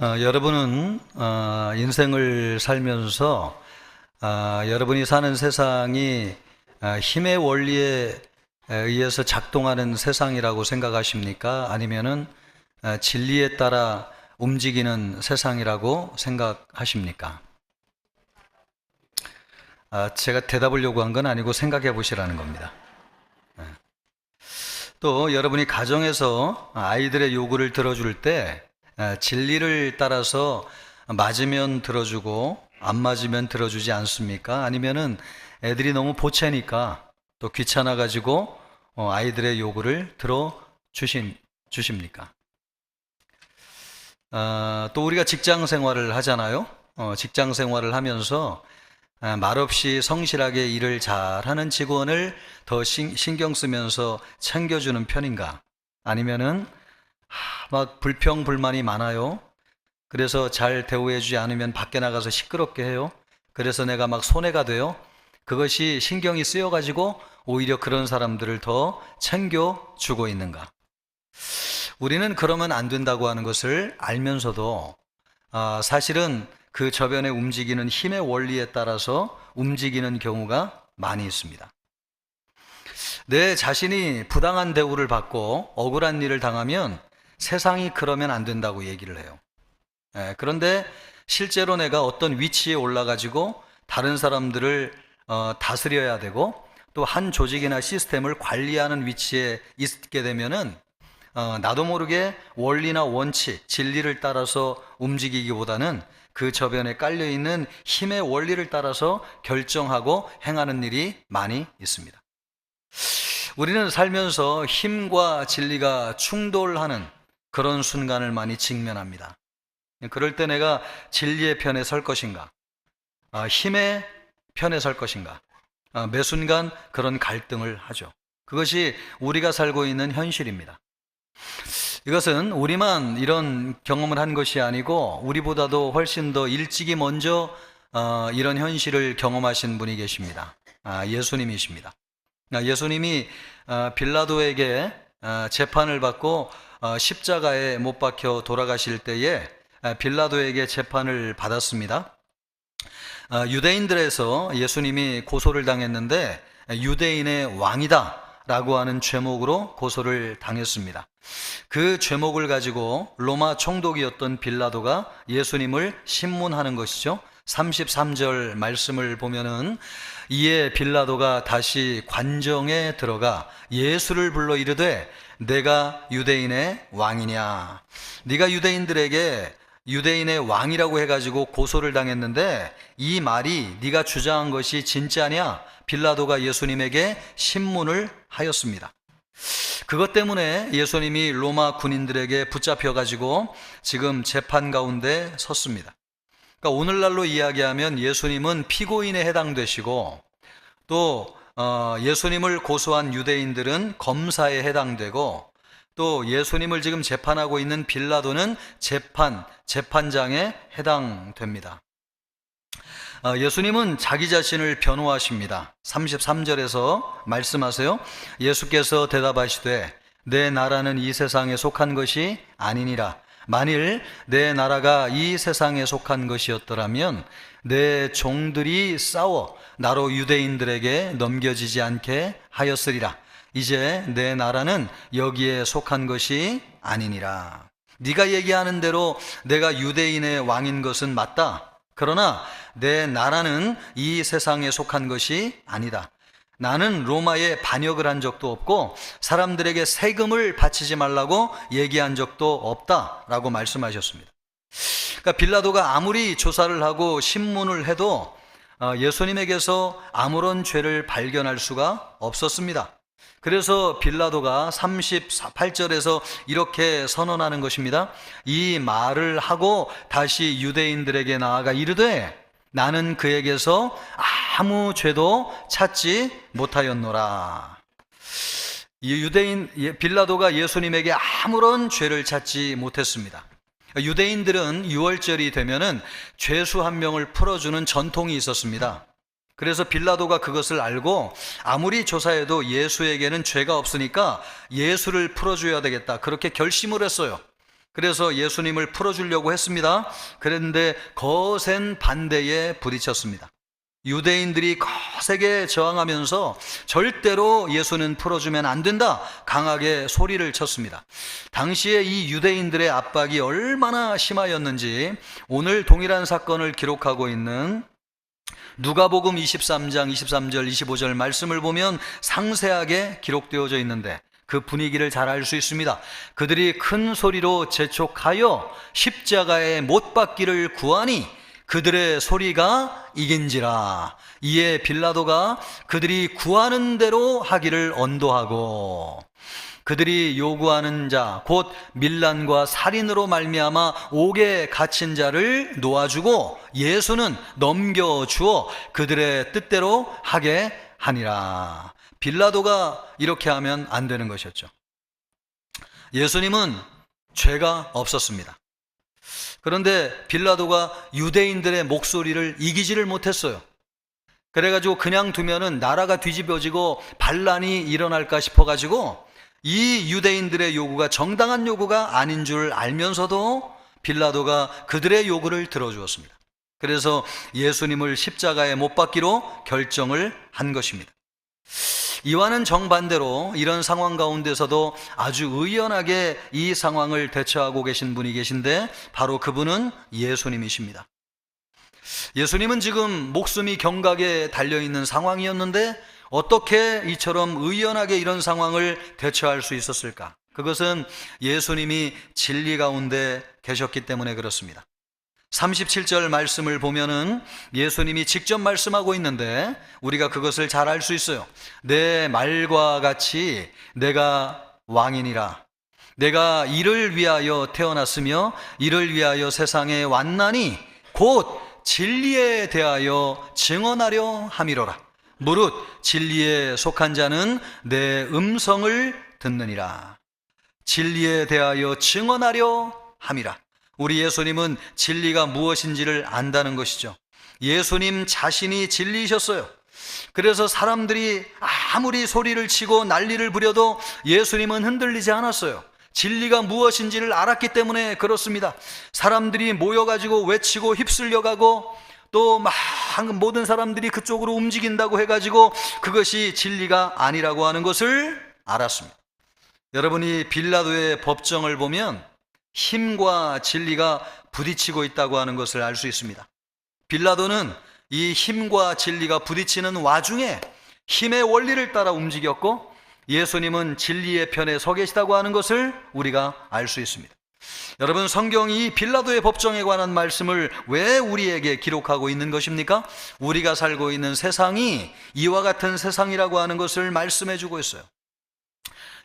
여러분은 인생을 살면서 여러분이 사는 세상이 힘의 원리에 의해서 작동하는 세상이라고 생각하십니까? 아니면은 진리에 따라 움직이는 세상이라고 생각하십니까? 제가 대답을 요구한 건 아니고 생각해 보시라는 겁니다. 또 여러분이 가정에서 아이들의 요구를 들어줄 때 진리를 따라서 맞으면 들어주고 안 맞으면 들어주지 않습니까? 아니면은 애들이 너무 보채니까 또 귀찮아 가지고 아이들의 요구를 주십니까? 또 우리가 직장 생활을 하잖아요. 직장 생활을 하면서 말없이 성실하게 일을 잘하는 직원을 더 신경 쓰면서 챙겨주는 편인가? 아니면은 막 불평불만이 많아요. 그래서 잘 대우해주지 않으면 밖에 나가서 시끄럽게 해요. 그래서 내가 막 손해가 돼요. 그것이 신경이 쓰여가지고 오히려 그런 사람들을 더 챙겨주고 있는가? 우리는 그러면 안 된다고 하는 것을 알면서도 사실은 그 저변에 움직이는 힘의 원리에 따라서 움직이는 경우가 많이 있습니다. 내 자신이 부당한 대우를 받고 억울한 일을 당하면 세상이 그러면 안 된다고 얘기를 해요. 그런데 실제로 내가 어떤 위치에 올라가지고 다른 사람들을 다스려야 되고 또 한 조직이나 시스템을 관리하는 위치에 있게 되면은 나도 모르게 원리나 원칙, 진리를 따라서 움직이기보다는 그 저변에 깔려있는 힘의 원리를 따라서 결정하고 행하는 일이 많이 있습니다. 우리는 살면서 힘과 진리가 충돌하는 그런 순간을 많이 직면합니다. 그럴 때 내가 진리의 편에 설 것인가, 힘의 편에 설 것인가, 매 순간 그런 갈등을 하죠. 그것이 우리가 살고 있는 현실입니다. 이것은 우리만 이런 경험을 한 것이 아니고 우리보다도 훨씬 더 일찍이 먼저 이런 현실을 경험하신 분이 계십니다. 예수님이십니다. 예수님이 빌라도에게 재판을 받고 십자가에 못 박혀 돌아가실 때에 빌라도에게 재판을 받았습니다. 유대인들에서 예수님이 고소를 당했는데 유대인의 왕이다 라고 하는 죄목으로 고소를 당했습니다. 그 죄목을 가지고 로마 총독이었던 빌라도가 예수님을 신문하는 것이죠. 33절 말씀을 보면은 이에 빌라도가 다시 관정에 들어가 예수를 불러 이르되 내가 유대인의 왕이냐? 네가 유대인들에게 유대인의 왕이라고 해가지고 고소를 당했는데 이 말이 네가 주장한 것이 진짜냐? 빌라도가 예수님에게 신문을 하였습니다. 그것 때문에 예수님이 로마 군인들에게 붙잡혀가지고 지금 재판 가운데 섰습니다. 그러니까 오늘날로 이야기하면 예수님은 피고인에 해당되시고 또 예수님을 고소한 유대인들은 검사에 해당되고 또 예수님을 지금 재판하고 있는 빌라도는 재판장에 해당됩니다. 예수님은 자기 자신을 변호하십니다. 33절에서 말씀하세요. 예수께서 대답하시되 내 나라는 이 세상에 속한 것이 아니니라. 만일 내 나라가 이 세상에 속한 것이었더라면 내 종들이 싸워 나로 유대인들에게 넘겨지지 않게 하였으리라. 이제 내 나라는 여기에 속한 것이 아니니라. 네가 얘기하는 대로 내가 유대인의 왕인 것은 맞다. 그러나 내 나라는 이 세상에 속한 것이 아니다. 나는 로마에 반역을 한 적도 없고 사람들에게 세금을 바치지 말라고 얘기한 적도 없다라고 말씀하셨습니다. 그러니까 빌라도가 아무리 조사를 하고 신문을 해도 예수님에게서 아무런 죄를 발견할 수가 없었습니다. 그래서 빌라도가 38절에서 이렇게 선언하는 것입니다. 이 말을 하고 다시 유대인들에게 나아가 이르되 나는 그에게서 아무 죄도 찾지 못하였노라. 빌라도가 예수님에게 아무런 죄를 찾지 못했습니다. 유대인들은 유월절이 되면은 죄수 한 명을 풀어주는 전통이 있었습니다. 그래서 빌라도가 그것을 알고 아무리 조사해도 예수에게는 죄가 없으니까 예수를 풀어줘야 되겠다. 그렇게 결심을 했어요. 그래서 예수님을 풀어주려고 했습니다. 그런데 거센 반대에 부딪혔습니다. 유대인들이 거세게 저항하면서 절대로 예수는 풀어주면 안 된다, 강하게 소리를 쳤습니다. 당시에 이 유대인들의 압박이 얼마나 심하였는지 오늘 동일한 사건을 기록하고 있는 누가복음 23장 23절 25절 말씀을 보면 상세하게 기록되어져 있는데 그 분위기를 잘 알 수 있습니다. 그들이 큰 소리로 재촉하여 십자가에 못 박기를 구하니 그들의 소리가 이긴지라. 이에 빌라도가 그들이 구하는 대로 하기를 언도하고 그들이 요구하는 자 곧 밀란과 살인으로 말미암아 옥에 갇힌 자를 놓아주고 예수는 넘겨주어 그들의 뜻대로 하게 하니라. 빌라도가 이렇게 하면 안 되는 것이었죠. 예수님은 죄가 없었습니다. 그런데 빌라도가 유대인들의 목소리를 이기지를 못했어요. 그래가지고 그냥 두면은 나라가 뒤집어지고 반란이 일어날까 싶어가지고 이 유대인들의 요구가 정당한 요구가 아닌 줄 알면서도 빌라도가 그들의 요구를 들어주었습니다. 그래서 예수님을 십자가에 못 박기로 결정을 한 것입니다. 이와는 정반대로 이런 상황 가운데서도 아주 의연하게 이 상황을 대처하고 계신 분이 계신데 바로 그분은 예수님이십니다. 예수님은 지금 목숨이 경각에 달려있는 상황이었는데 어떻게 이처럼 의연하게 이런 상황을 대처할 수 있었을까? 그것은 예수님이 진리 가운데 계셨기 때문에 그렇습니다. 37절 말씀을 보면은 예수님이 직접 말씀하고 있는데 우리가 그것을 잘 알 수 있어요. 내 말과 같이 내가 왕이니라. 내가 이를 위하여 태어났으며 이를 위하여 세상에 왔나니 곧 진리에 대하여 증언하려 함이로라. 무릇 진리에 속한 자는 내 음성을 듣느니라. 진리에 대하여 증언하려 함이라. 우리 예수님은 진리가 무엇인지를 안다는 것이죠. 예수님 자신이 진리이셨어요. 그래서 사람들이 아무리 소리를 치고 난리를 부려도 예수님은 흔들리지 않았어요. 진리가 무엇인지를 알았기 때문에 그렇습니다. 사람들이 모여가지고 외치고 휩쓸려가고 또 막 모든 사람들이 그쪽으로 움직인다고 해가지고 그것이 진리가 아니라고 하는 것을 알았습니다. 여러분이 빌라도의 법정을 보면 힘과 진리가 부딪히고 있다고 하는 것을 알 수 있습니다. 빌라도는 이 힘과 진리가 부딪히는 와중에 힘의 원리를 따라 움직였고 예수님은 진리의 편에 서 계시다고 하는 것을 우리가 알 수 있습니다. 여러분, 성경이 빌라도의 법정에 관한 말씀을 왜 우리에게 기록하고 있는 것입니까? 우리가 살고 있는 세상이 이와 같은 세상이라고 하는 것을 말씀해 주고 있어요.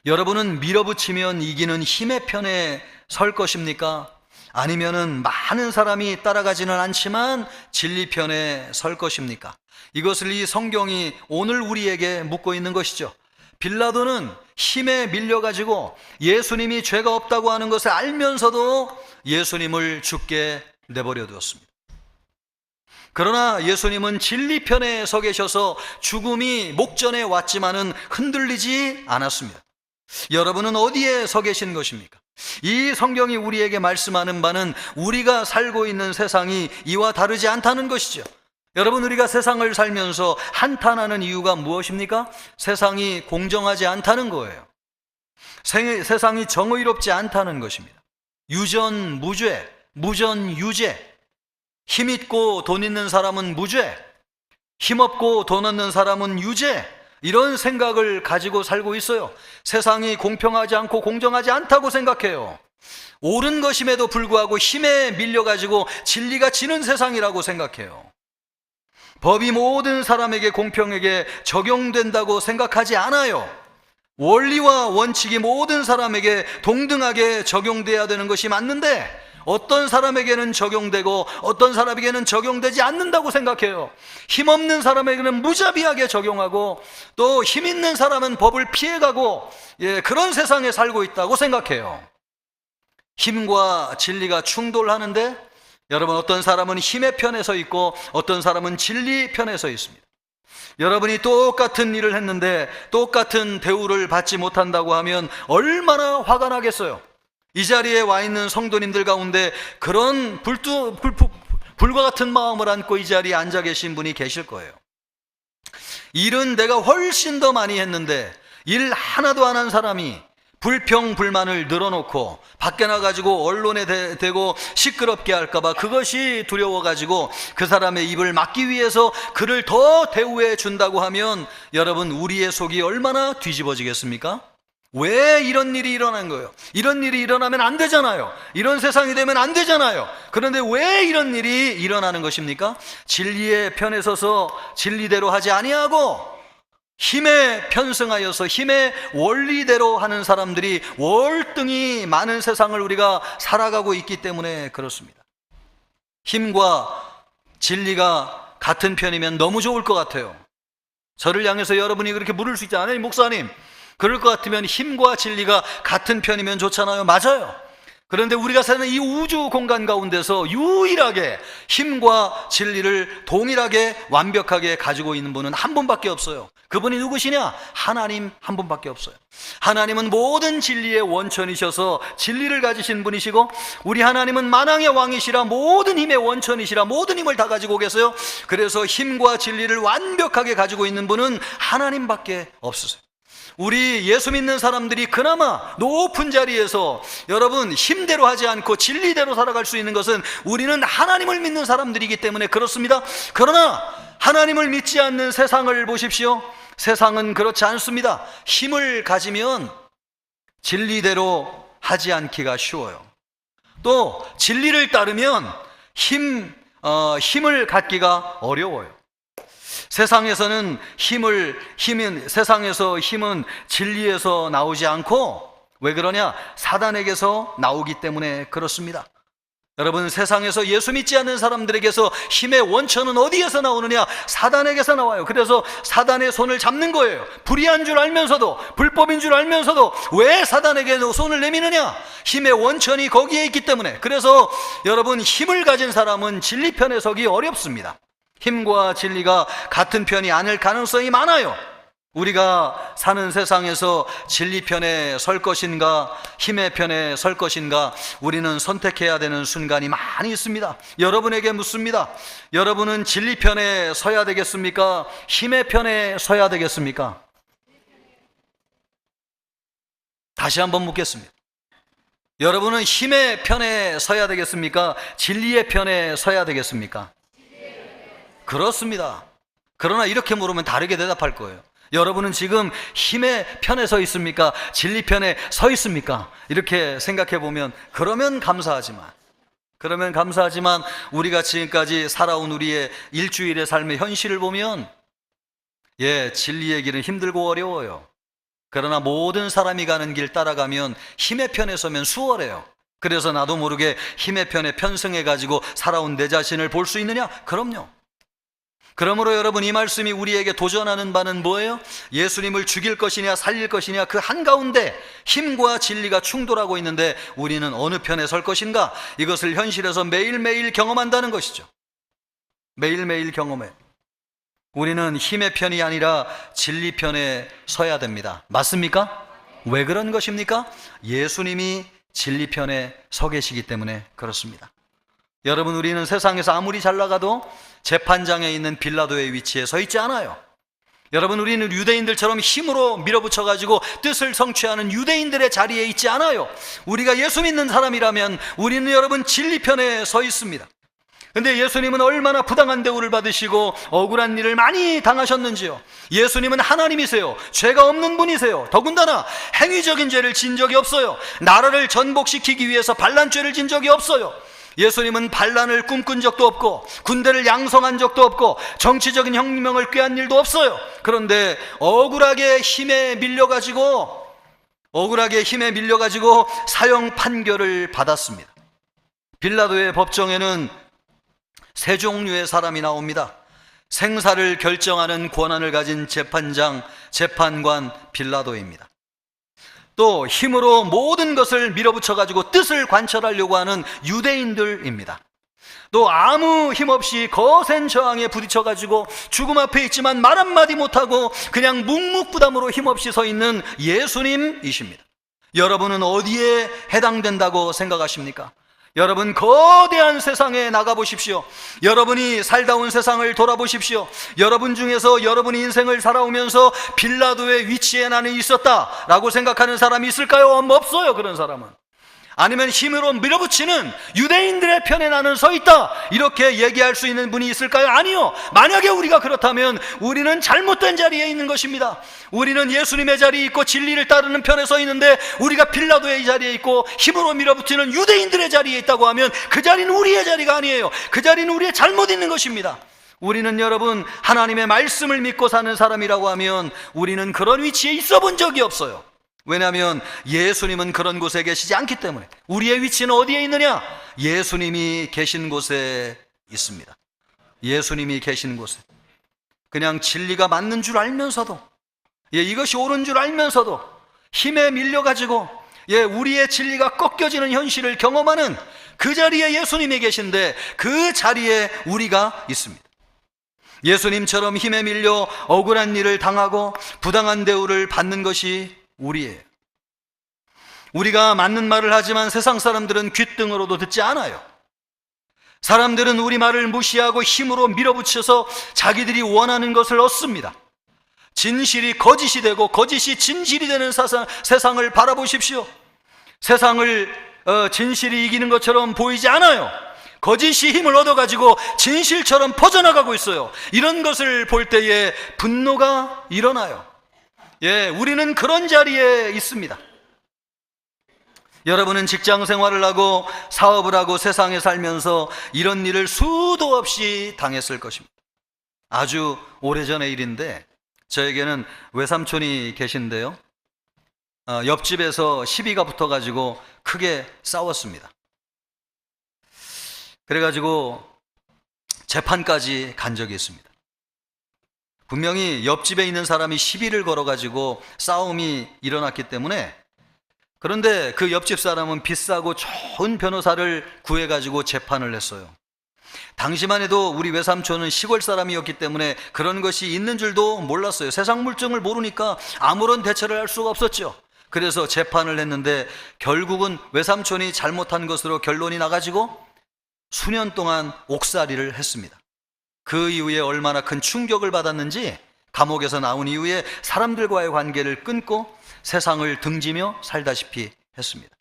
여러분은 밀어붙이면 이기는 힘의 편에 설 것입니까? 아니면은 많은 사람이 따라가지는 않지만 진리 편에 설 것입니까? 이것을 이 성경이 오늘 우리에게 묻고 있는 것이죠. 빌라도는 힘에 밀려가지고 예수님이 죄가 없다고 하는 것을 알면서도 예수님을 죽게 내버려 두었습니다. 그러나 예수님은 진리 편에 서 계셔서 죽음이 목전에 왔지만은 흔들리지 않았습니다. 여러분은 어디에 서 계신 것입니까? 이 성경이 우리에게 말씀하는 바는 우리가 살고 있는 세상이 이와 다르지 않다는 것이죠. 여러분, 우리가 세상을 살면서 한탄하는 이유가 무엇입니까? 세상이 공정하지 않다는 거예요. 세상이 정의롭지 않다는 것입니다. 유전무죄, 무전유죄. 힘있고 돈 있는 사람은 무죄, 힘없고 돈 없는 사람은 유죄, 이런 생각을 가지고 살고 있어요. 세상이 공평하지 않고 공정하지 않다고 생각해요. 옳은 것임에도 불구하고 힘에 밀려가지고 진리가 지는 세상이라고 생각해요. 법이 모든 사람에게 공평하게 적용된다고 생각하지 않아요. 원리와 원칙이 모든 사람에게 동등하게 적용돼야 되는 것이 맞는데 어떤 사람에게는 적용되고 어떤 사람에게는 적용되지 않는다고 생각해요. 힘없는 사람에게는 무자비하게 적용하고 또 힘 있는 사람은 법을 피해가고 그런 세상에 살고 있다고 생각해요. 힘과 진리가 충돌하는데 여러분, 어떤 사람은 힘의 편에 서 있고 어떤 사람은 진리 편에 서 있습니다. 여러분이 똑같은 일을 했는데 똑같은 대우를 받지 못한다고 하면 얼마나 화가 나겠어요. 이 자리에 와 있는 성도님들 가운데 그런 불과 같은 마음을 안고 이 자리에 앉아 계신 분이 계실 거예요. 일은 내가 훨씬 더 많이 했는데 일 하나도 안 한 사람이 불평불만을 늘어놓고 밖에 나가지고 언론에 대고 시끄럽게 할까봐 그것이 두려워가지고 그 사람의 입을 막기 위해서 그를 더 대우해 준다고 하면 여러분, 우리의 속이 얼마나 뒤집어지겠습니까? 왜 이런 일이 일어난 거예요? 이런 일이 일어나면 안 되잖아요. 이런 세상이 되면 안 되잖아요. 그런데 왜 이런 일이 일어나는 것입니까? 진리의 편에 서서 진리대로 하지 아니하고 힘에 편승하여서 힘의 원리대로 하는 사람들이 월등히 많은 세상을 우리가 살아가고 있기 때문에 그렇습니다. 힘과 진리가 같은 편이면 너무 좋을 것 같아요. 저를 향해서 여러분이 그렇게 물을 수 있지 않아요? 목사님, 그럴 것 같으면 힘과 진리가 같은 편이면 좋잖아요. 맞아요. 그런데 우리가 사는 이 우주 공간 가운데서 유일하게 힘과 진리를 동일하게 완벽하게 가지고 있는 분은 한 분밖에 없어요. 그분이 누구시냐? 하나님 한 분밖에 없어요. 하나님은 모든 진리의 원천이셔서 진리를 가지신 분이시고, 우리 하나님은 만왕의 왕이시라 모든 힘의 원천이시라 모든 힘을 다 가지고 계세요. 그래서 힘과 진리를 완벽하게 가지고 있는 분은 하나님밖에 없으세요. 우리 예수 믿는 사람들이 그나마 높은 자리에서 여러분 힘대로 하지 않고 진리대로 살아갈 수 있는 것은 우리는 하나님을 믿는 사람들이기 때문에 그렇습니다. 그러나 하나님을 믿지 않는 세상을 보십시오. 세상은 그렇지 않습니다. 힘을 가지면 진리대로 하지 않기가 쉬워요. 또 진리를 따르면 힘을 갖기가 어려워요. 세상에서는 세상에서 힘은 진리에서 나오지 않고, 왜 그러냐? 사단에게서 나오기 때문에 그렇습니다. 여러분, 세상에서 예수 믿지 않는 사람들에게서 힘의 원천은 어디에서 나오느냐? 사단에게서 나와요. 그래서 사단의 손을 잡는 거예요. 불의한 줄 알면서도, 불법인 줄 알면서도 왜 사단에게 손을 내미느냐? 힘의 원천이 거기에 있기 때문에. 그래서 여러분, 힘을 가진 사람은 진리 편에 서기 어렵습니다. 힘과 진리가 같은 편이 아닐 가능성이 많아요. 우리가 사는 세상에서 진리 편에 설 것인가, 힘의 편에 설 것인가, 우리는 선택해야 되는 순간이 많이 있습니다. 여러분에게 묻습니다. 여러분은 진리 편에 서야 되겠습니까? 힘의 편에 서야 되겠습니까? 다시 한번 묻겠습니다. 여러분은 힘의 편에 서야 되겠습니까? 진리의 편에 서야 되겠습니까? 그렇습니다. 그러나 이렇게 물으면 다르게 대답할 거예요. 여러분은 지금 힘의 편에 서 있습니까? 진리 편에 서 있습니까? 이렇게 생각해 보면 그러면 감사하지만 우리가 지금까지 살아온 우리의 일주일의 삶의 현실을 보면 진리의 길은 힘들고 어려워요. 그러나 모든 사람이 가는 길 따라가면 힘의 편에 서면 수월해요. 그래서 나도 모르게 힘의 편에 편승해 가지고 살아온 내 자신을 볼 수 있느냐? 그럼요. 그러므로 여러분, 이 말씀이 우리에게 도전하는 바는 뭐예요? 예수님을 죽일 것이냐 살릴 것이냐, 그 한가운데 힘과 진리가 충돌하고 있는데 우리는 어느 편에 설 것인가? 이것을 현실에서 매일매일 경험한다는 것이죠. 매일매일 경험해. 우리는 힘의 편이 아니라 진리 편에 서야 됩니다. 맞습니까? 왜 그런 것입니까? 예수님이 진리 편에 서 계시기 때문에 그렇습니다. 여러분, 우리는 세상에서 아무리 잘 나가도 재판장에 있는 빌라도의 위치에 서 있지 않아요. 여러분, 우리는 유대인들처럼 힘으로 밀어붙여가지고 뜻을 성취하는 유대인들의 자리에 있지 않아요. 우리가 예수 믿는 사람이라면 우리는 여러분 진리 편에 서 있습니다. 근데 예수님은 얼마나 부당한 대우를 받으시고 억울한 일을 많이 당하셨는지요. 예수님은 하나님이세요. 죄가 없는 분이세요. 더군다나 행위적인 죄를 진 적이 없어요. 나라를 전복시키기 위해서 반란죄를 진 적이 없어요. 예수님은 반란을 꿈꾼 적도 없고 군대를 양성한 적도 없고 정치적인 혁명을 꾀한 일도 없어요. 그런데 억울하게 힘에 밀려가지고 사형 판결을 받았습니다. 빌라도의 법정에는 세 종류의 사람이 나옵니다. 생사를 결정하는 권한을 가진 재판관 빌라도입니다. 또 힘으로 모든 것을 밀어붙여가지고 뜻을 관철하려고 하는 유대인들입니다. 또 아무 힘없이 거센 저항에 부딪혀가지고 죽음 앞에 있지만 말 한마디 못하고 그냥 묵묵부담으로 힘없이 서 있는 예수님이십니다. 여러분은 어디에 해당된다고 생각하십니까? 여러분, 거대한 세상에 나가보십시오. 여러분이 살다 온 세상을 돌아보십시오. 여러분 중에서 여러분이 인생을 살아오면서 빌라도의 위치에 나는 있었다라고 생각하는 사람이 있을까요? 없어요, 그런 사람은. 아니면 힘으로 밀어붙이는 유대인들의 편에 나는 서 있다, 이렇게 얘기할 수 있는 분이 있을까요? 아니요. 만약에 우리가 그렇다면 우리는 잘못된 자리에 있는 것입니다. 우리는 예수님의 자리에 있고 진리를 따르는 편에 서 있는데, 우리가 빌라도의 자리에 있고 힘으로 밀어붙이는 유대인들의 자리에 있다고 하면 그 자리는 우리의 자리가 아니에요. 그 자리는 우리의 잘못 있는 것입니다. 우리는 여러분, 하나님의 말씀을 믿고 사는 사람이라고 하면 우리는 그런 위치에 있어 본 적이 없어요. 왜냐하면 예수님은 그런 곳에 계시지 않기 때문에. 우리의 위치는 어디에 있느냐? 예수님이 계신 곳에 있습니다. 예수님이 계신 곳에. 그냥 진리가 맞는 줄 알면서도, 이것이 옳은 줄 알면서도 힘에 밀려가지고 우리의 진리가 꺾여지는 현실을 경험하는 그 자리에 예수님이 계신데, 그 자리에 우리가 있습니다. 예수님처럼 힘에 밀려 억울한 일을 당하고 부당한 대우를 받는 것이 우리예요. 우리가 맞는 말을 하지만 세상 사람들은 귓등으로도 듣지 않아요. 사람들은 우리 말을 무시하고 힘으로 밀어붙여서 자기들이 원하는 것을 얻습니다. 진실이 거짓이 되고 거짓이 진실이 되는 세상을 바라보십시오. 세상을 진실이 이기는 것처럼 보이지 않아요. 거짓이 힘을 얻어가지고 진실처럼 퍼져나가고 있어요. 이런 것을 볼 때에 분노가 일어나요. 우리는 그런 자리에 있습니다. 여러분은 직장 생활을 하고 사업을 하고 세상에 살면서 이런 일을 수도 없이 당했을 것입니다. 아주 오래전의 일인데, 저에게는 외삼촌이 계신데요, 옆집에서 시비가 붙어가지고 크게 싸웠습니다. 그래가지고 재판까지 간 적이 있습니다. 분명히 옆집에 있는 사람이 시비를 걸어가지고 싸움이 일어났기 때문에. 그런데 그 옆집 사람은 비싸고 좋은 변호사를 구해가지고 재판을 했어요. 당시만 해도 우리 외삼촌은 시골 사람이었기 때문에 그런 것이 있는 줄도 몰랐어요. 세상 물정을 모르니까 아무런 대처를 할 수가 없었죠. 그래서 재판을 했는데 결국은 외삼촌이 잘못한 것으로 결론이 나가지고 수년 동안 옥살이를 했습니다. 그 이후에 얼마나 큰 충격을 받았는지 감옥에서 나온 이후에 사람들과의 관계를 끊고 세상을 등지며 살다시피 했습니다.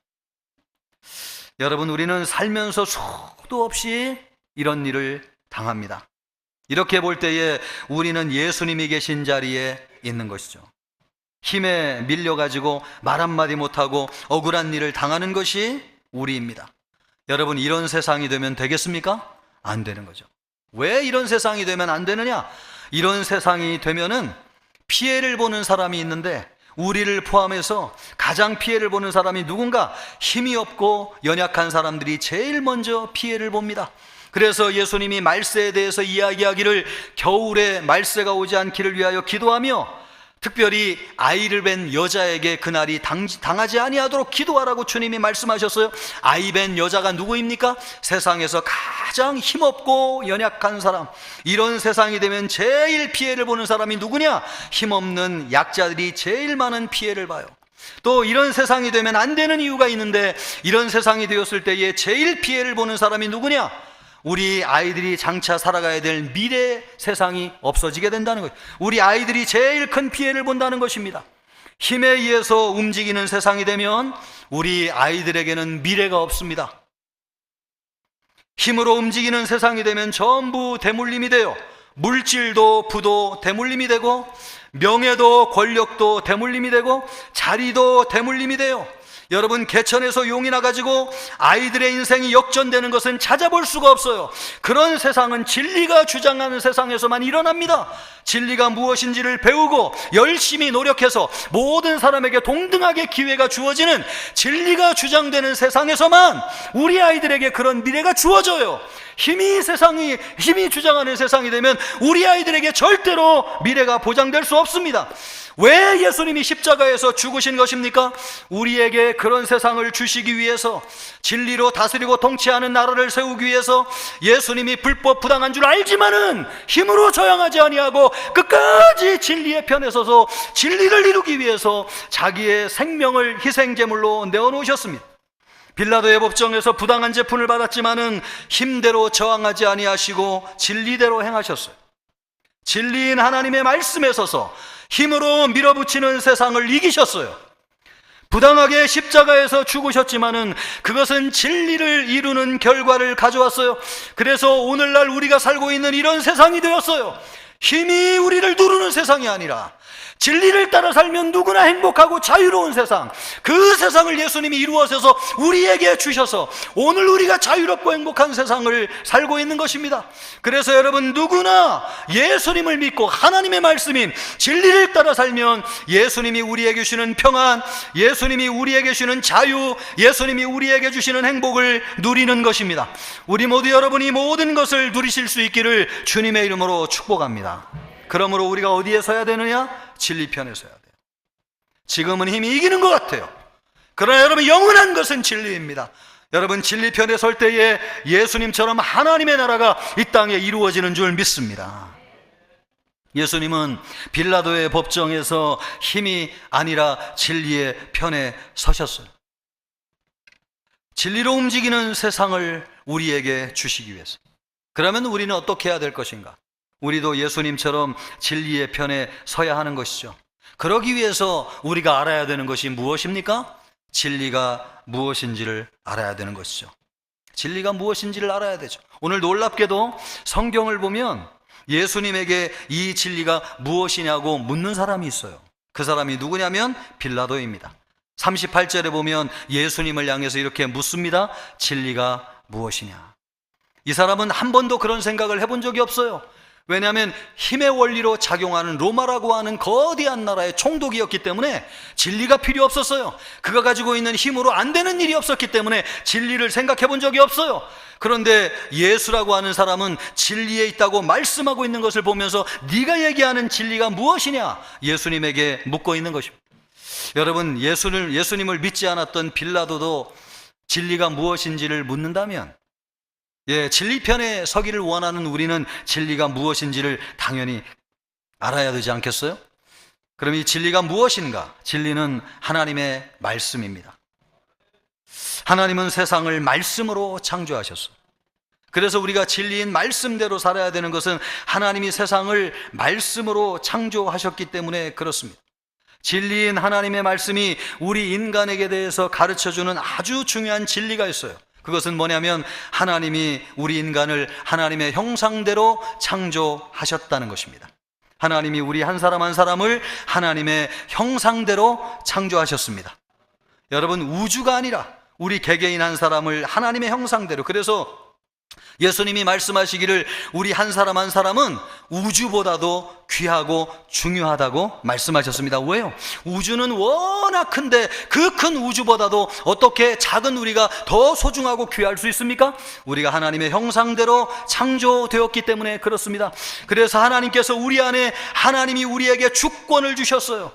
여러분, 우리는 살면서 수도 없이 이런 일을 당합니다. 이렇게 볼 때에 우리는 예수님이 계신 자리에 있는 것이죠. 힘에 밀려가지고 말 한마디 못하고 억울한 일을 당하는 것이 우리입니다. 여러분, 이런 세상이 되면 되겠습니까? 안 되는 거죠. 왜 이런 세상이 되면 안 되느냐? 이런 세상이 되면은 피해를 보는 사람이 있는데, 우리를 포함해서 가장 피해를 보는 사람이 누군가? 힘이 없고 연약한 사람들이 제일 먼저 피해를 봅니다. 그래서 예수님이 말세에 대해서 이야기하기를 겨울에 말세가 오지 않기를 위하여 기도하며, 특별히 아이를 뵌 여자에게 그날이 당하지 아니하도록 기도하라고 주님이 말씀하셨어요. 아이 뵌 여자가 누구입니까? 세상에서 가장 힘없고 연약한 사람. 이런 세상이 되면 제일 피해를 보는 사람이 누구냐? 힘없는 약자들이 제일 많은 피해를 봐요. 또 이런 세상이 되면 안 되는 이유가 있는데, 이런 세상이 되었을 때에 제일 피해를 보는 사람이 누구냐? 우리 아이들이 장차 살아가야 될 미래 세상이 없어지게 된다는 거예요. 우리 아이들이 제일 큰 피해를 본다는 것입니다. 힘에 의해서 움직이는 세상이 되면 우리 아이들에게는 미래가 없습니다. 힘으로 움직이는 세상이 되면 전부 대물림이 돼요. 물질도 부도 대물림이 되고, 명예도 권력도 대물림이 되고, 자리도 대물림이 돼요. 여러분, 개천에서 용이 나가지고 아이들의 인생이 역전되는 것은 찾아볼 수가 없어요. 그런 세상은 진리가 주장하는 세상에서만 일어납니다. 진리가 무엇인지를 배우고 열심히 노력해서 모든 사람에게 동등하게 기회가 주어지는 진리가 주장되는 세상에서만 우리 아이들에게 그런 미래가 주어져요. 힘이 주장하는 세상이 되면 우리 아이들에게 절대로 미래가 보장될 수 없습니다. 왜 예수님이 십자가에서 죽으신 것입니까? 우리에게 그런 세상을 주시기 위해서, 진리로 다스리고 통치하는 나라를 세우기 위해서 예수님이 불법 부당한 줄 알지만은 힘으로 저항하지 아니하고 끝까지 진리의 편에 서서 진리를 이루기 위해서 자기의 생명을 희생제물로 내어놓으셨습니다. 빌라도의 법정에서 부당한 재판을 받았지만은 힘대로 저항하지 아니하시고 진리대로 행하셨어요. 진리인 하나님의 말씀에 서서 힘으로 밀어붙이는 세상을 이기셨어요. 부당하게 십자가에서 죽으셨지만은 그것은 진리를 이루는 결과를 가져왔어요. 그래서 오늘날 우리가 살고 있는 이런 세상이 되었어요. 힘이 우리를 누르는 세상이 아니라 진리를 따라 살면 누구나 행복하고 자유로운 세상, 그 세상을 예수님이 이루어서 우리에게 주셔서 오늘 우리가 자유롭고 행복한 세상을 살고 있는 것입니다. 그래서 여러분, 누구나 예수님을 믿고 하나님의 말씀인 진리를 따라 살면 예수님이 우리에게 주시는 평안, 예수님이 우리에게 주시는 자유, 예수님이 우리에게 주시는 행복을 누리는 것입니다. 우리 모두 여러분이 모든 것을 누리실 수 있기를 주님의 이름으로 축복합니다. 그러므로 우리가 어디에 서야 되느냐? 진리 편에 서야 돼요. 지금은 힘이 이기는 것 같아요. 그러나 여러분, 영원한 것은 진리입니다. 여러분, 진리 편에 설 때에 예수님처럼 하나님의 나라가 이 땅에 이루어지는 줄 믿습니다. 예수님은 빌라도의 법정에서 힘이 아니라 진리의 편에 서셨어요. 진리로 움직이는 세상을 우리에게 주시기 위해서. 그러면 우리는 어떻게 해야 될 것인가? 우리도 예수님처럼 진리의 편에 서야 하는 것이죠. 그러기 위해서 우리가 알아야 되는 것이 무엇입니까? 진리가 무엇인지를 알아야 되는 것이죠. 진리가 무엇인지를 알아야 되죠. 오늘 놀랍게도 성경을 보면 예수님에게 이 진리가 무엇이냐고 묻는 사람이 있어요. 그 사람이 누구냐면 빌라도입니다. 38절에 보면 예수님을 향해서 이렇게 묻습니다. 진리가 무엇이냐? 이 사람은 한 번도 그런 생각을 해본 적이 없어요. 왜냐하면 힘의 원리로 작용하는 로마라고 하는 거대한 나라의 총독이었기 때문에 진리가 필요 없었어요. 그가 가지고 있는 힘으로 안 되는 일이 없었기 때문에 진리를 생각해 본 적이 없어요. 그런데 예수라고 하는 사람은 진리에 있다고 말씀하고 있는 것을 보면서 네가 얘기하는 진리가 무엇이냐? 예수님에게 묻고 있는 것입니다. 여러분, 예수님을 믿지 않았던 빌라도도 진리가 무엇인지를 묻는다면, 진리 편에 서기를 원하는 우리는 진리가 무엇인지를 당연히 알아야 되지 않겠어요? 그럼 이 진리가 무엇인가? 진리는 하나님의 말씀입니다. 하나님은 세상을 말씀으로 창조하셨어요. 그래서 우리가 진리인 말씀대로 살아야 되는 것은 하나님이 세상을 말씀으로 창조하셨기 때문에 그렇습니다. 진리인 하나님의 말씀이 우리 인간에게 대해서 가르쳐주는 아주 중요한 진리가 있어요. 그것은 뭐냐면 하나님이 우리 인간을 하나님의 형상대로 창조하셨다는 것입니다. 하나님이 우리 한 사람 한 사람을 하나님의 형상대로 창조하셨습니다. 여러분, 우주가 아니라 우리 개개인 한 사람을 하나님의 형상대로, 그래서 예수님이 말씀하시기를 우리 한 사람 한 사람은 우주보다도 귀하고 중요하다고 말씀하셨습니다. 왜요? 우주는 워낙 큰데 그 큰 우주보다도 어떻게 작은 우리가 더 소중하고 귀할 수 있습니까? 우리가 하나님의 형상대로 창조되었기 때문에 그렇습니다. 그래서 하나님께서 우리 안에, 하나님이 우리에게 주권을 주셨어요.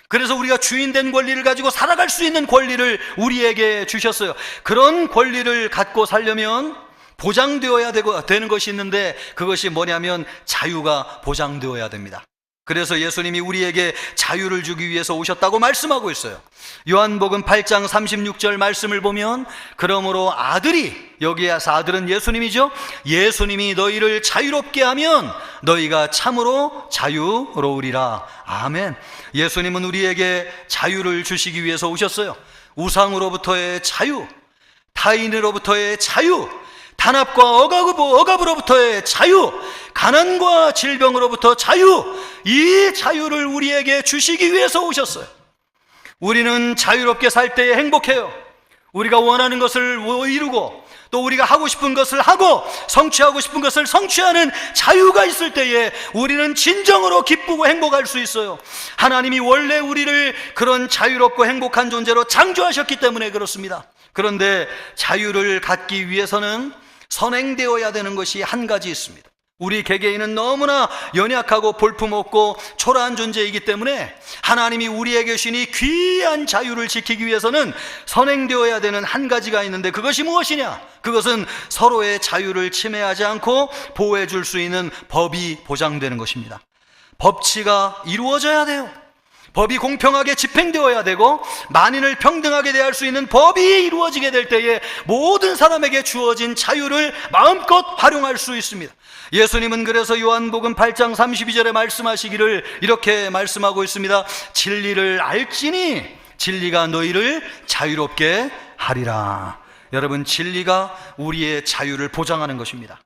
그래서 우리가 주인된 권리를 가지고 살아갈 수 있는 권리를 우리에게 주셨어요. 그런 권리를 갖고 살려면 보장되어야 되는 것이 있는데, 그것이 뭐냐면 자유가 보장되어야 됩니다. 그래서 예수님이 우리에게 자유를 주기 위해서 오셨다고 말씀하고 있어요. 요한복음 8장 36절 말씀을 보면, 그러므로 아들이, 여기에서 아들은 예수님이죠. 예수님이 너희를 자유롭게 하면 너희가 참으로 자유로우리라. 아멘. 예수님은 우리에게 자유를 주시기 위해서 오셨어요. 우상으로부터의 자유, 타인으로부터의 자유, 탄압과 억압으로부터의 자유, 가난과 질병으로부터 자유, 이 자유를 우리에게 주시기 위해서 오셨어요. 우리는 자유롭게 살 때에 행복해요. 우리가 원하는 것을 이루고 또 우리가 하고 싶은 것을 하고 성취하고 싶은 것을 성취하는 자유가 있을 때에 우리는 진정으로 기쁘고 행복할 수 있어요. 하나님이 원래 우리를 그런 자유롭고 행복한 존재로 창조하셨기 때문에 그렇습니다. 그런데 자유를 갖기 위해서는 선행되어야 되는 것이 한 가지 있습니다. 우리 개개인은 너무나 연약하고 볼품없고 초라한 존재이기 때문에 하나님이 우리에게 주신 귀한 자유를 지키기 위해서는 선행되어야 되는 한 가지가 있는데, 그것이 무엇이냐? 그것은 서로의 자유를 침해하지 않고 보호해 줄 수 있는 법이 보장되는 것입니다. 법치가 이루어져야 돼요. 법이 공평하게 집행되어야 되고, 만인을 평등하게 대할 수 있는 법이 이루어지게 될 때에 모든 사람에게 주어진 자유를 마음껏 활용할 수 있습니다. 예수님은 그래서 요한복음 8장 32절에 말씀하시기를 이렇게 말씀하고 있습니다. 진리를 알지니 진리가 너희를 자유롭게 하리라. 여러분, 진리가 우리의 자유를 보장하는 것입니다.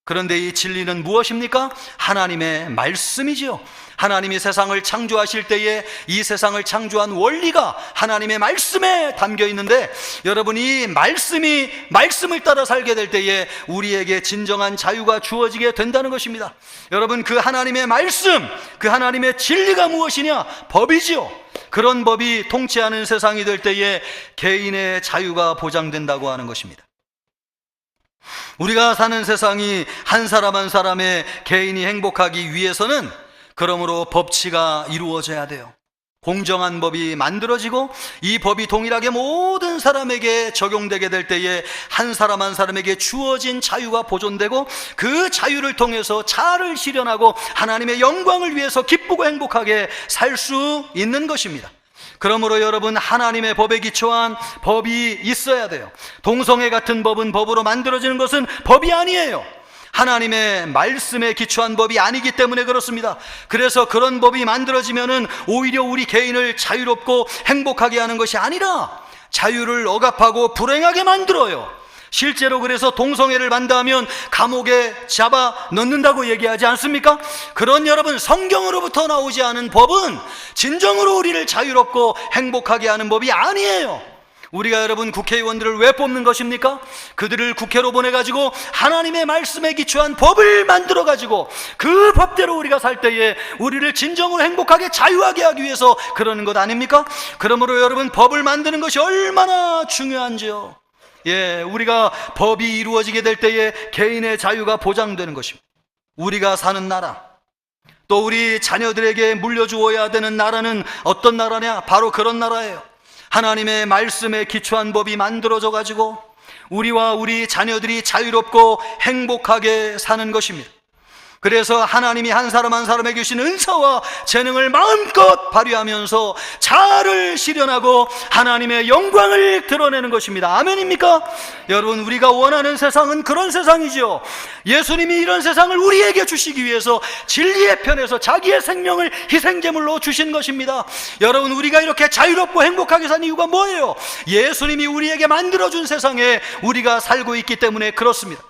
그런데 이 진리는 무엇입니까? 하나님의 말씀이지요. 하나님이 세상을 창조하실 때에 이 세상을 창조한 원리가 하나님의 말씀에 담겨 있는데, 여러분, 이 말씀을 따라 살게 될 때에 우리에게 진정한 자유가 주어지게 된다는 것입니다. 여러분, 그 하나님의 말씀, 그 하나님의 진리가 무엇이냐? 법이지요. 그런 법이 통치하는 세상이 될 때에 개인의 자유가 보장된다고 하는 것입니다. 우리가 사는 세상이 한 사람 한 사람의 개인이 행복하기 위해서는 그러므로 법치가 이루어져야 돼요. 공정한 법이 만들어지고 이 법이 동일하게 모든 사람에게 적용되게 될 때에 한 사람 한 사람에게 주어진 자유가 보존되고, 그 자유를 통해서 자아를 실현하고 하나님의 영광을 위해서 기쁘고 행복하게 살 수 있는 것입니다. 그러므로 여러분, 하나님의 법에 기초한 법이 있어야 돼요. 동성애 같은 법은 법으로 만들어지는 것은 법이 아니에요. 하나님의 말씀에 기초한 법이 아니기 때문에 그렇습니다. 그래서 그런 법이 만들어지면은 오히려 우리 개인을 자유롭고 행복하게 하는 것이 아니라 자유를 억압하고 불행하게 만들어요. 실제로 그래서 동성애를 만다하면 감옥에 잡아 넣는다고 얘기하지 않습니까? 그런 여러분, 성경으로부터 나오지 않은 법은 진정으로 우리를 자유롭고 행복하게 하는 법이 아니에요. 우리가 여러분 국회의원들을 왜 뽑는 것입니까? 그들을 국회로 보내가지고 하나님의 말씀에 기초한 법을 만들어가지고 그 법대로 우리가 살 때에 우리를 진정으로 행복하게 자유하게 하기 위해서 그러는 것 아닙니까? 그러므로 여러분, 법을 만드는 것이 얼마나 중요한지요. 우리가 법이 이루어지게 될 때에 개인의 자유가 보장되는 것입니다. 우리가 사는 나라, 또 우리 자녀들에게 물려주어야 되는 나라는 어떤 나라냐? 바로 그런 나라예요. 하나님의 말씀에 기초한 법이 만들어져 가지고 우리와 우리 자녀들이 자유롭고 행복하게 사는 것입니다. 그래서 하나님이 한 사람 한 사람에게 주신 은사와 재능을 마음껏 발휘하면서 자아를 실현하고 하나님의 영광을 드러내는 것입니다. 아멘입니까? 여러분, 우리가 원하는 세상은 그런 세상이죠. 예수님이 이런 세상을 우리에게 주시기 위해서 진리의 편에서 자기의 생명을 희생제물로 주신 것입니다. 여러분, 우리가 이렇게 자유롭고 행복하게 사는 이유가 뭐예요? 예수님이 우리에게 만들어준 세상에 우리가 살고 있기 때문에 그렇습니다.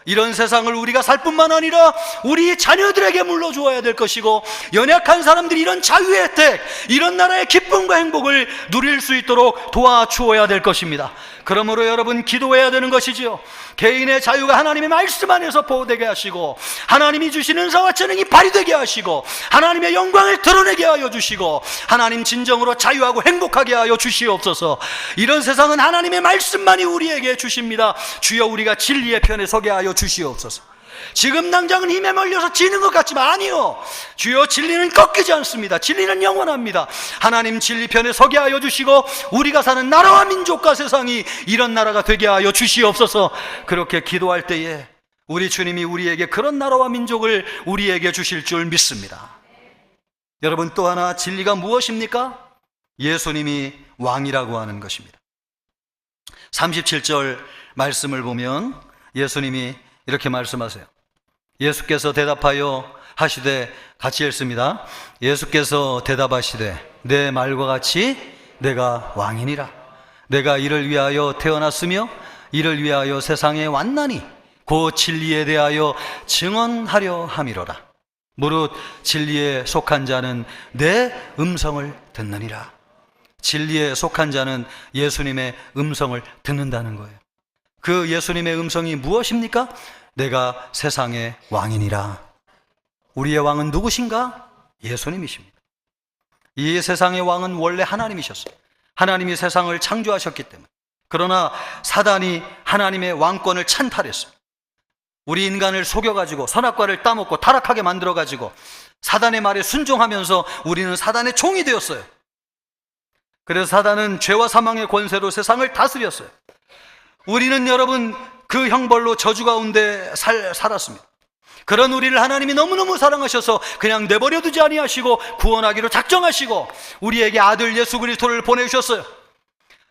이런 세상을 우리가 살 뿐만 아니라 우리 자녀들에게 물려주어야 될 것이고, 연약한 사람들이 이런 자유의 혜택, 이런 나라의 기쁨과 행복을 누릴 수 있도록 도와주어야 될 것입니다. 그러므로 여러분, 기도해야 되는 것이지요. 개인의 자유가 하나님의 말씀 안에서 보호되게 하시고, 하나님이 주시는 은사와 재능이 발휘되게 하시고, 하나님의 영광을 드러내게 하여 주시고, 하나님 진정으로 자유하고 행복하게 하여 주시옵소서. 이런 세상은 하나님의 말씀만이 우리에게 주십니다. 주여, 우리가 진리의 편에 서게 하여 주시옵소서. 지금 당장은 힘에 몰려서 지는 것 같지만 아니요, 주여, 진리는 꺾이지 않습니다. 진리는 영원합니다. 하나님 진리 편에 서게 하여 주시고 우리가 사는 나라와 민족과 세상이 이런 나라가 되게 하여 주시옵소서. 그렇게 기도할 때에 우리 주님이 우리에게 그런 나라와 민족을 우리에게 주실 줄 믿습니다. 여러분, 또 하나 진리가 무엇입니까? 예수님이 왕이라고 하는 것입니다. 37절 말씀을 보면 예수님이 이렇게 말씀하세요. 예수께서 대답하여 하시되, 같이 읽습니다. 예수께서 대답하시되, 내 말과 같이 내가 왕이니라. 내가 이를 위하여 태어났으며 이를 위하여 세상에 왔나니 곧 진리에 대하여 증언하려 함이로라. 무릇 진리에 속한 자는 내 음성을 듣느니라. 진리에 속한 자는 예수님의 음성을 듣는다는 거예요. 그 예수님의 음성이 무엇입니까? 내가 세상의 왕이니라. 우리의 왕은 누구신가? 예수님이십니다. 이 세상의 왕은 원래 하나님이셨어요. 하나님이 세상을 창조하셨기 때문에. 그러나 사단이 하나님의 왕권을 찬탈했어요. 우리 인간을 속여가지고 선악과를 따먹고 타락하게 만들어가지고 사단의 말에 순종하면서 우리는 사단의 종이 되었어요. 그래서 사단은 죄와 사망의 권세로 세상을 다스렸어요. 우리는 여러분 그 형벌로 저주 가운데 살았습니다. 그런 우리를 하나님이 너무너무 사랑하셔서 그냥 내버려 두지 아니하시고 구원하기로 작정하시고 우리에게 아들 예수 그리스도를 보내주셨어요.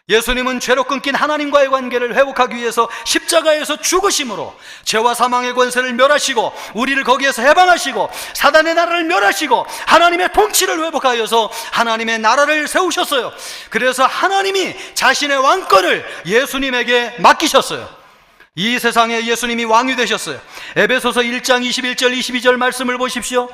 예수님은 죄로 끊긴 하나님과의 관계를 회복하기 위해서 십자가에서 죽으심으로 죄와 사망의 권세를 멸하시고 우리를 거기에서 해방하시고 사단의 나라를 멸하시고 하나님의 통치를 회복하여서 하나님의 나라를 세우셨어요. 그래서 하나님이 자신의 왕권을 예수님에게 맡기셨어요. 이 세상에 예수님이 왕이 되셨어요. 에베소서 1장 21절 22절 말씀을 보십시오.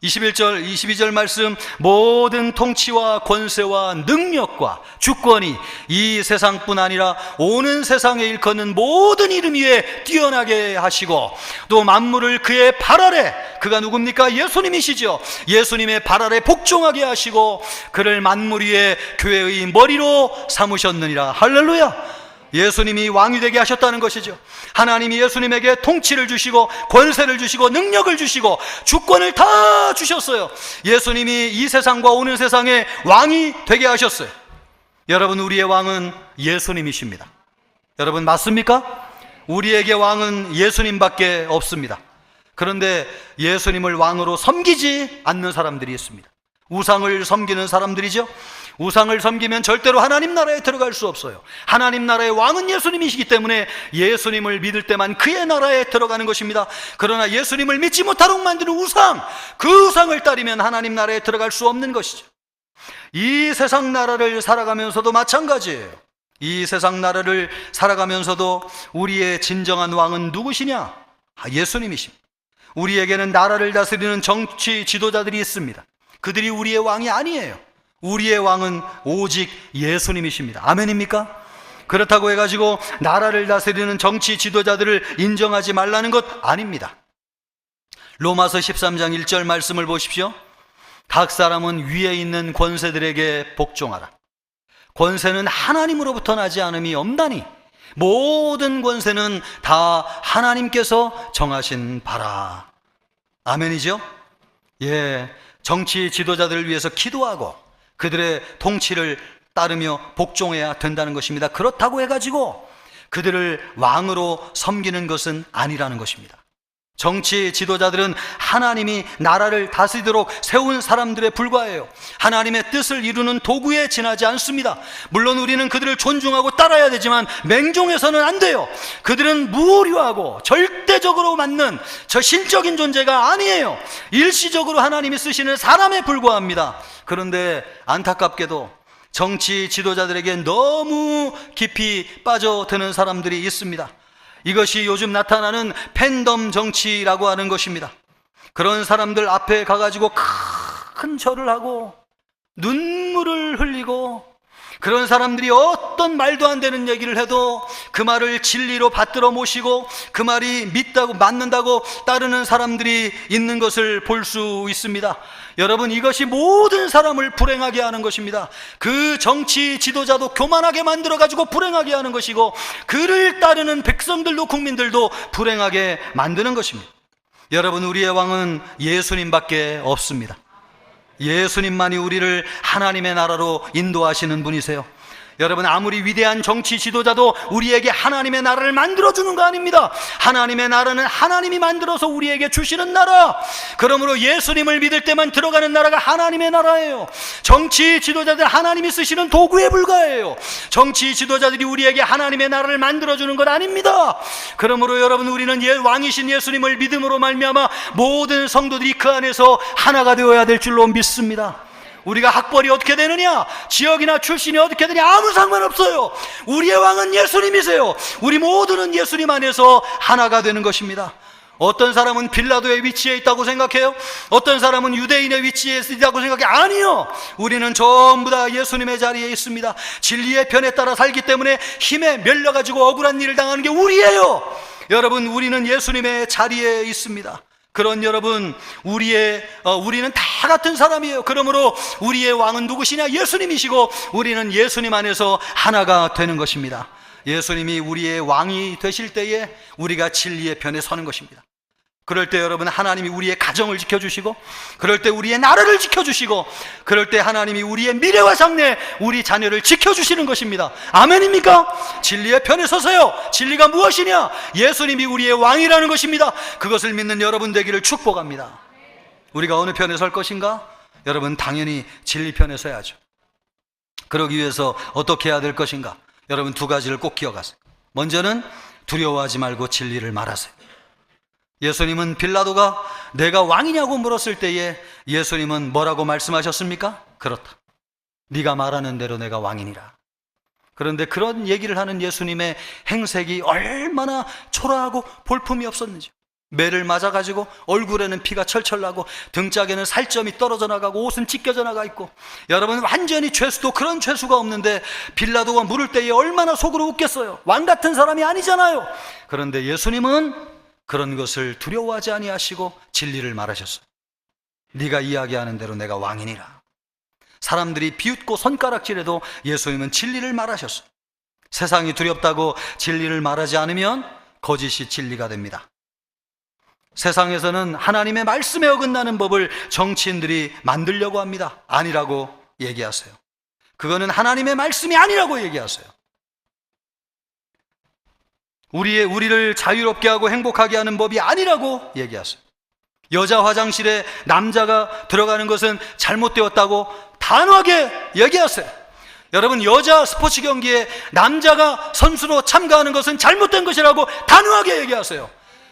21절 22절 말씀, 모든 통치와 권세와 능력과 주권이 이 세상뿐 아니라 오는 세상에 일컫는 모든 이름 위에 뛰어나게 하시고 또 만물을 그의 발 아래, 그가 누굽니까? 예수님이시죠. 예수님의 발 아래 복종하게 하시고 그를 만물 위에 교회의 머리로 삼으셨느니라. 할렐루야. 예수님이 왕이 되게 하셨다는 것이죠. 하나님이 예수님에게 통치를 주시고 권세를 주시고 능력을 주시고 주권을 다 주셨어요. 예수님이 이 세상과 오는 세상의 왕이 되게 하셨어요. 여러분, 우리의 왕은 예수님이십니다. 여러분, 맞습니까? 우리에게 왕은 예수님밖에 없습니다. 그런데 예수님을 왕으로 섬기지 않는 사람들이 있습니다. 우상을 섬기는 사람들이죠. 우상을 섬기면 절대로 하나님 나라에 들어갈 수 없어요. 하나님 나라의 왕은 예수님이시기 때문에 예수님을 믿을 때만 그의 나라에 들어가는 것입니다. 그러나 예수님을 믿지 못하도록 만드는 우상, 그 우상을 따르면 하나님 나라에 들어갈 수 없는 것이죠. 이 세상 나라를 살아가면서도 마찬가지예요. 이 세상 나라를 살아가면서도 우리의 진정한 왕은 누구시냐? 예수님이십니다. 우리에게는 나라를 다스리는 정치 지도자들이 있습니다. 그들이 우리의 왕이 아니에요. 우리의 왕은 오직 예수님이십니다. 아멘입니까? 그렇다고 해가지고 나라를 다스리는 정치 지도자들을 인정하지 말라는 것 아닙니다. 로마서 13장 1절 말씀을 보십시오. 각 사람은 위에 있는 권세들에게 복종하라. 권세는 하나님으로부터 나지 않음이 없나니 모든 권세는 다 하나님께서 정하신 바라. 아멘이죠? 예, 정치 지도자들을 위해서 기도하고 그들의 통치를 따르며 복종해야 된다는 것입니다. 그렇다고 해가지고 그들을 왕으로 섬기는 것은 아니라는 것입니다. 정치 지도자들은 하나님이 나라를 다스리도록 세운 사람들에 불과해요. 하나님의 뜻을 이루는 도구에 지나지 않습니다. 물론 우리는 그들을 존중하고 따라야 되지만 맹종해서는 안 돼요. 그들은 무료하고 절대적으로 맞는 저 신적인 존재가 아니에요. 일시적으로 하나님이 쓰시는 사람에 불과합니다. 그런데 안타깝게도 정치 지도자들에게 너무 깊이 빠져드는 사람들이 있습니다. 이것이 요즘 나타나는 팬덤 정치라고 하는 것입니다. 그런 사람들 앞에 가가지고 큰 절을 하고 눈물을 흘리고 그런 사람들이 어떤 말도 안 되는 얘기를 해도 그 말을 진리로 받들어 모시고 그 말이 믿다고 맞는다고 따르는 사람들이 있는 것을 볼 수 있습니다. 여러분, 이것이 모든 사람을 불행하게 하는 것입니다. 그 정치 지도자도 교만하게 만들어가지고 불행하게 하는 것이고 그를 따르는 백성들도 국민들도 불행하게 만드는 것입니다. 여러분, 우리의 왕은 예수님밖에 없습니다. 예수님만이 우리를 하나님의 나라로 인도하시는 분이세요. 여러분, 아무리 위대한 정치 지도자도 우리에게 하나님의 나라를 만들어주는 거 아닙니다. 하나님의 나라는 하나님이 만들어서 우리에게 주시는 나라. 그러므로 예수님을 믿을 때만 들어가는 나라가 하나님의 나라예요. 정치 지도자들 하나님이 쓰시는 도구에 불과해요. 정치 지도자들이 우리에게 하나님의 나라를 만들어주는 것 아닙니다. 그러므로 여러분, 우리는 왕이신 예수님을 믿음으로 말미암아 모든 성도들이 그 안에서 하나가 되어야 될 줄로 믿습니다. 우리가 학벌이 어떻게 되느냐, 지역이나 출신이 어떻게 되느냐 아무 상관없어요. 우리의 왕은 예수님이세요. 우리 모두는 예수님 안에서 하나가 되는 것입니다. 어떤 사람은 빌라도의 위치에 있다고 생각해요? 어떤 사람은 유대인의 위치에 있다고 생각해? 아니요, 우리는 전부 다 예수님의 자리에 있습니다. 진리의 편에 따라 살기 때문에 힘에 밀려가지고 억울한 일을 당하는 게 우리예요. 여러분, 우리는 예수님의 자리에 있습니다. 그런 여러분, 우리는 다 같은 사람이에요. 그러므로 우리의 왕은 누구시냐? 예수님이시고 우리는 예수님 안에서 하나가 되는 것입니다. 예수님이 우리의 왕이 되실 때에 우리가 진리의 편에 서는 것입니다. 그럴 때 여러분, 하나님이 우리의 가정을 지켜주시고, 그럴 때 우리의 나라를 지켜주시고, 그럴 때 하나님이 우리의 미래와 장래, 우리 자녀를 지켜주시는 것입니다. 아멘입니까? 진리의 편에 서서요. 진리가 무엇이냐? 예수님이 우리의 왕이라는 것입니다. 그것을 믿는 여러분 되기를 축복합니다. 우리가 어느 편에 설 것인가? 여러분, 당연히 진리 편에 서야죠. 그러기 위해서 어떻게 해야 될 것인가? 여러분, 두 가지를 꼭 기억하세요. 먼저는 두려워하지 말고 진리를 말하세요. 예수님은 빌라도가 내가 왕이냐고 물었을 때에 예수님은 뭐라고 말씀하셨습니까? 그렇다. 네가 말하는 대로 내가 왕이니라. 그런데 그런 얘기를 하는 예수님의 행색이 얼마나 초라하고 볼품이 없었는지. 매를 맞아가지고 얼굴에는 피가 철철 나고 등짝에는 살점이 떨어져 나가고 옷은 찢겨져 나가 있고, 여러분, 완전히 죄수도 그런 죄수가 없는데 빌라도가 물을 때에 얼마나 속으로 웃겠어요. 왕 같은 사람이 아니잖아요. 그런데 예수님은 그런 것을 두려워하지 아니하시고 진리를 말하셨어요. 네가 이야기하는 대로 내가 왕이니라. 사람들이 비웃고 손가락질해도 예수님은 진리를 말하셨어요. 세상이 두렵다고 진리를 말하지 않으면 거짓이 진리가 됩니다. 세상에서는 하나님의 말씀에 어긋나는 법을 정치인들이 만들려고 합니다. 아니라고 얘기하세요. 그거는 하나님의 말씀이 아니라고 얘기하세요. 우리를 자유롭게 하고 행복하게 하는 법이 아니라고 얘기하세요. 여자 화장실에 남자가 들어가는 것은 잘못되었다고 단호하게 얘기하세요. 여러분, 여자 스포츠 경기에 남자가 선수로 참가하는 것은 잘못된 것이라고 단호하게 얘기하세요.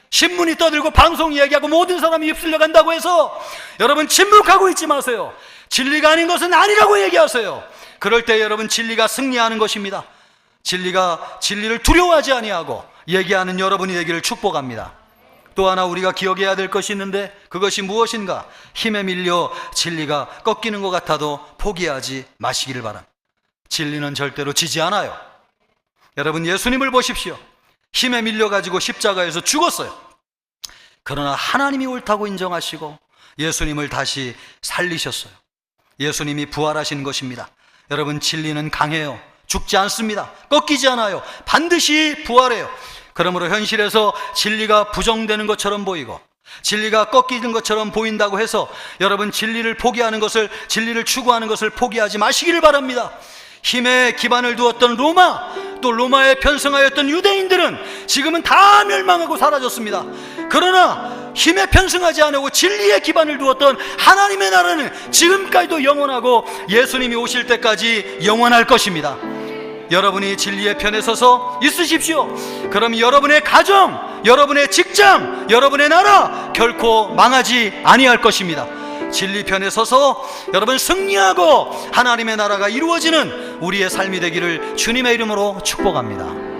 신문이 떠들고 방송이 얘기하고 모든 사람이 입술려 간다고 해서 여러분, 침묵하고 있지 마세요. 진리가 아닌 것은 아니라고 얘기하세요. 그럴 때 여러분, 진리가 승리하는 것입니다. 진리를 두려워하지 아니하고 얘기하는 여러분이 되기를 축복합니다. 또 하나 우리가 기억해야 될 것이 있는데, 그것이 무엇인가? 힘에 밀려 진리가 꺾이는 것 같아도 포기하지 마시기를 바랍니다. 진리는 절대로 지지 않아요. 여러분, 예수님을 보십시오. 힘에 밀려가지고 십자가에서 죽었어요. 그러나 하나님이 옳다고 인정하시고 예수님을 다시 살리셨어요. 예수님이 부활하신 것입니다. 여러분, 진리는 강해요. 죽지 않습니다. 꺾이지 않아요. 반드시 부활해요. 그러므로 현실에서 진리가 부정되는 것처럼 보이고 진리가 꺾이는 것처럼 보인다고 해서 여러분, 진리를 추구하는 것을 포기하지 마시기를 바랍니다. 힘에 기반을 두었던 로마, 또 로마에 편승하였던 유대인들은 지금은 다 멸망하고 사라졌습니다. 그러나 힘에 편승하지 않고 진리에 기반을 두었던 하나님의 나라는 지금까지도 영원하고 예수님이 오실 때까지 영원할 것입니다. 여러분이 진리의 편에 서서 있으십시오. 그럼 여러분의 가정, 여러분의 직장, 여러분의 나라 결코 망하지 아니할 것입니다. 진리 편에 서서 여러분 승리하고 하나님의 나라가 이루어지는 우리의 삶이 되기를 주님의 이름으로 축복합니다.